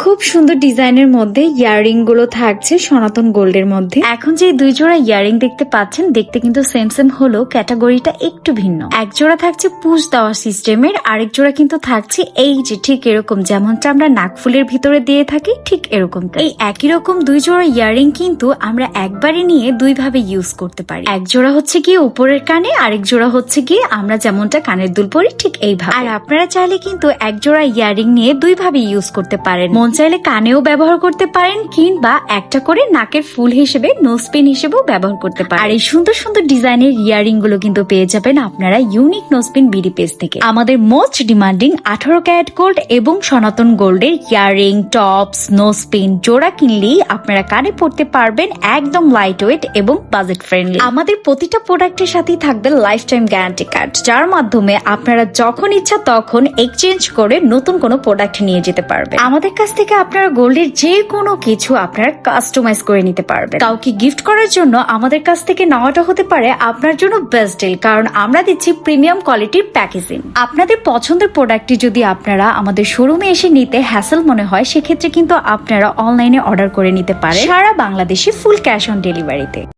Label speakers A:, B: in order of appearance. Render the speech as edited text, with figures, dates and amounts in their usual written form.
A: খুব সুন্দর ডিজাইনের মধ্যে ইয়াররিং গুলো থাকছে সনাতন গোল্ডের মধ্যে। এখন যে দুই জোড়া ইয়াররিং দেখতে পাচ্ছেন, দেখতে কিন্তু সেম সেম হলো ক্যাটাগরিটা একটু ভিন্ন। এক জোড়া থাকছে পুশ দেওয়া সিস্টেমের, আরেক জোড়া কিন্তু থাকছে এই যে ঠিক এরকম যেমনটা আমরা নাকফুলের ভিতরে দিয়ে থাকি ঠিক এরকম। এই একই রকম দুই জোড়া ইয়াররিং কিন্তু আমরা একবারে নিয়ে দুই ভাবে ইউজ করতে পারি। এক জোড়া হচ্ছে গিয়ে উপরের কানে, আরেক জোড়া হচ্ছে গিয়ে আমরা যেমনটা কানের দুল পরি ঠিক এইভাবে। আর আপনারা চাইলে কিন্তু এক জোড়া ইয়াররিং নিয়ে দুই ভাবে ইউজ করতে পারেন। মন চাইলে কানেও ব্যবহার করতে পারেন, কিংবা একটা করে নাকের ফুল হিসেবে নোজপিন হিসেবেও ব্যবহার করতে পারেন। আর এই সুন্দর সুন্দর ডিজাইনের ইয়াররিং গুলো কিন্তু পেয়ে যাবেন আপনারা ইউনিক নোজপিন বিডি পেজ থেকে। আমাদের মোস্ট ডিমান্ডিং 18 ক্যারেট গোল্ড এবং সনাতন গোল্ডের ইয়াররিং, টপস, নোজপিন জোড়া কিনলেই আপনারা কানে পড়তে পারবেন একদম লাইট ওয়েট এবং বাজেট ফ্রেন্ডলি। আমাদের প্রতিটা প্রোডাক্টের সাথেই থাকবে লাইফ টাইম গ্যারান্টি কার্ড, যার মাধ্যমে আপনারা যখন ইচ্ছা তখন এক্সচেঞ্জ করে নতুন কোনো প্রোডাক্ট নিয়ে যেতে পারবেন। আমাদের কাছ থেকে আপনারা গোল্ডের যে কোনো কিছু আপনারা কাস্টমাইজ করে নিতে পারবেন। কাউকে গিফট করার জন্য আমাদের কাছ থেকে নেওয়াটা হতে পারে আপনার জন্য বেস্ট ডিল, কারণ আমরা দিচ্ছি প্রিমিয়াম কোয়ালিটির প্যাকেজিং। আপনাদের পছন্দের প্রোডাক্টটি যদি আপনারা আমাদের শোরুমে এসে নিতে হ্যাসেল মনে হয়, সেক্ষেত্রে কিন্তু আপনারা অনলাইনে অর্ডার করে নিতে পারেন সারা বাংলাদেশে ফুল ক্যাশ অন ডেলিভারিতে।